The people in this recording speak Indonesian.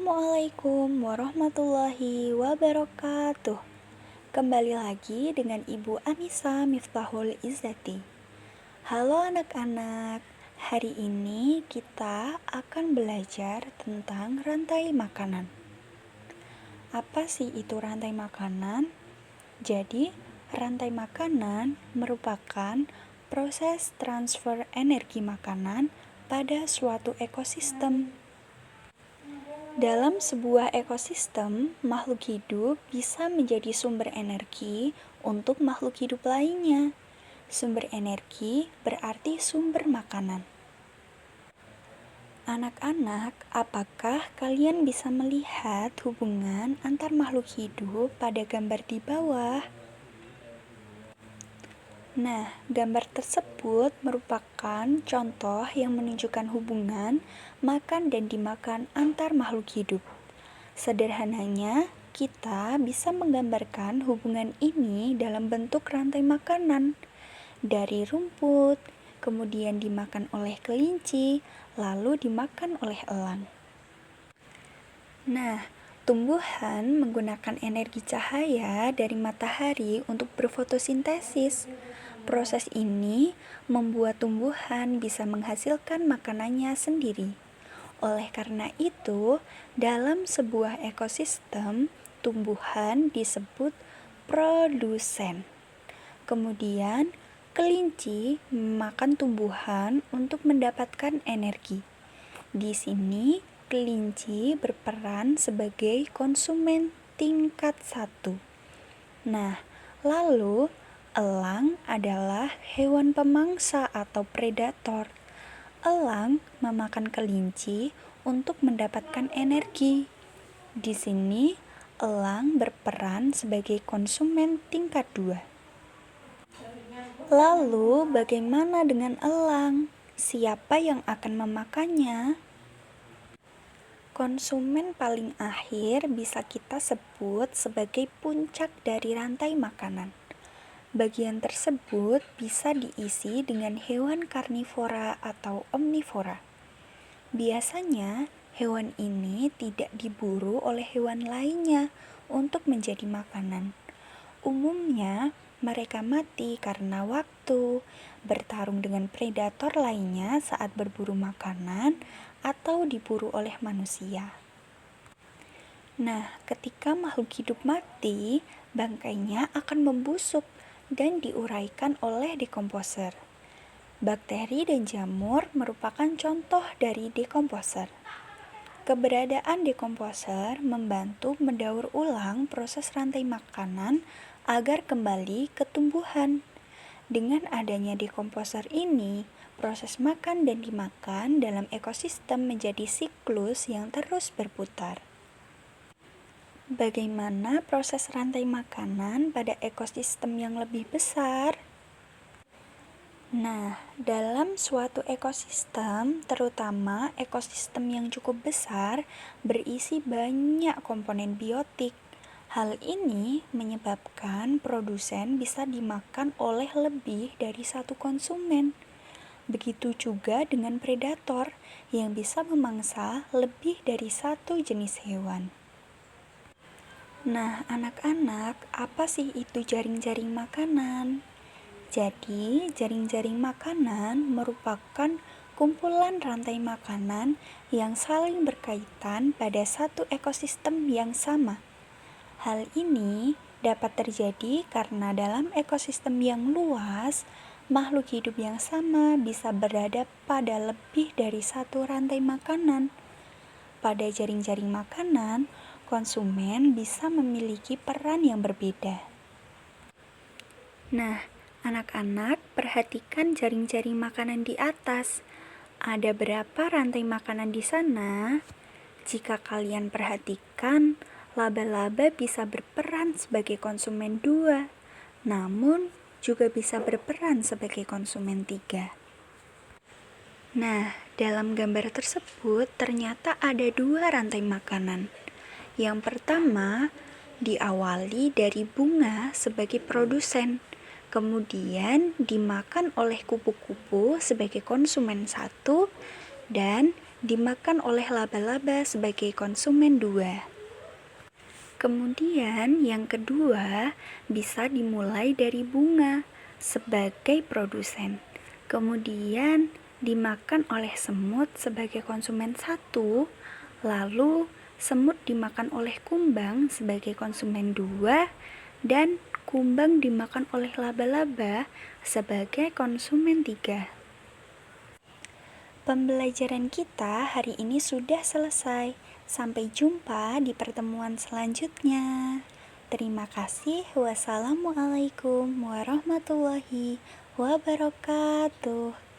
Assalamualaikum warahmatullahi wabarakatuh. Kembali lagi dengan Ibu Anissa Miftahul Izzati. Halo anak-anak, hari ini kita akan belajar tentang rantai makanan. Apa sih itu rantai makanan? Jadi, rantai makanan merupakan proses transfer energi makanan pada suatu ekosistem. Dalam sebuah ekosistem, makhluk hidup bisa menjadi sumber energi untuk makhluk hidup lainnya. Sumber energi berarti sumber makanan. Anak-anak, apakah kalian bisa melihat hubungan antar makhluk hidup pada gambar di bawah? Nah, gambar tersebut merupakan contoh yang menunjukkan hubungan makan dan dimakan antar makhluk hidup. Sederhananya, kita bisa menggambarkan hubungan ini dalam bentuk rantai makanan. Dari rumput, kemudian dimakan oleh kelinci, lalu dimakan oleh elang. Nah, tumbuhan menggunakan energi cahaya dari matahari untuk berfotosintesis. Proses ini membuat tumbuhan bisa menghasilkan makanannya sendiri. Oleh karena itu, dalam sebuah ekosistem, tumbuhan disebut produsen. Kemudian, kelinci memakan tumbuhan untuk mendapatkan energi. Di sini, kelinci berperan sebagai konsumen tingkat 1. Nah, lalu elang adalah hewan pemangsa atau predator. Elang memakan kelinci untuk mendapatkan energi. Di sini, elang berperan sebagai konsumen tingkat 2. Lalu, bagaimana dengan elang? Siapa yang akan memakannya? Konsumen paling akhir bisa kita sebut sebagai puncak dari rantai makanan. Bagian tersebut bisa diisi dengan hewan karnivora atau omnivora. Biasanya, hewan ini tidak diburu oleh hewan lainnya untuk menjadi makanan. Umumnya, mereka mati karena waktu, bertarung dengan predator lainnya saat berburu makanan, atau diburu oleh manusia. Nah, ketika makhluk hidup mati, bangkainya akan membusuk dan diuraikan oleh dekomposer. Bakteri dan jamur merupakan contoh dari dekomposer. Keberadaan dekomposer membantu mendaur ulang proses rantai makanan agar kembali ke tumbuhan. Dengan adanya dekomposer ini, proses makan dan dimakan dalam ekosistem menjadi siklus yang terus berputar. Bagaimana proses rantai makanan pada ekosistem yang lebih besar? Nah, dalam suatu ekosistem, terutama ekosistem yang cukup besar, berisi banyak komponen biotik. Hal ini menyebabkan produsen bisa dimakan oleh lebih dari satu konsumen. Begitu juga dengan predator yang bisa memangsa lebih dari satu jenis hewan. Nah, anak-anak, apa sih itu jaring-jaring makanan? Jadi, jaring-jaring makanan merupakan kumpulan rantai makanan yang saling berkaitan pada satu ekosistem yang sama. Hal ini dapat terjadi karena dalam ekosistem yang luas, makhluk hidup yang sama bisa berada pada lebih dari satu rantai makanan. Pada jaring-jaring makanan, konsumen bisa memiliki peran yang berbeda. Nah, anak-anak, perhatikan jaring-jaring makanan di atas. Ada berapa rantai makanan di sana? Jika kalian perhatikan, laba-laba bisa berperan sebagai konsumen 2, namun juga bisa berperan sebagai konsumen 3. Nah, dalam gambar tersebut ternyata ada 2 rantai makanan. Yang pertama, diawali dari bunga sebagai produsen, kemudian dimakan oleh kupu-kupu sebagai konsumen 1, dan dimakan oleh laba-laba sebagai konsumen 2. Kemudian yang kedua bisa dimulai dari bunga sebagai produsen. Kemudian dimakan oleh semut sebagai konsumen 1, lalu semut dimakan oleh kumbang sebagai konsumen 2, dan kumbang dimakan oleh laba-laba sebagai konsumen 3. Pembelajaran kita hari ini sudah selesai. Sampai jumpa di pertemuan selanjutnya. Terima kasih. Wassalamualaikum warahmatullahi wabarakatuh.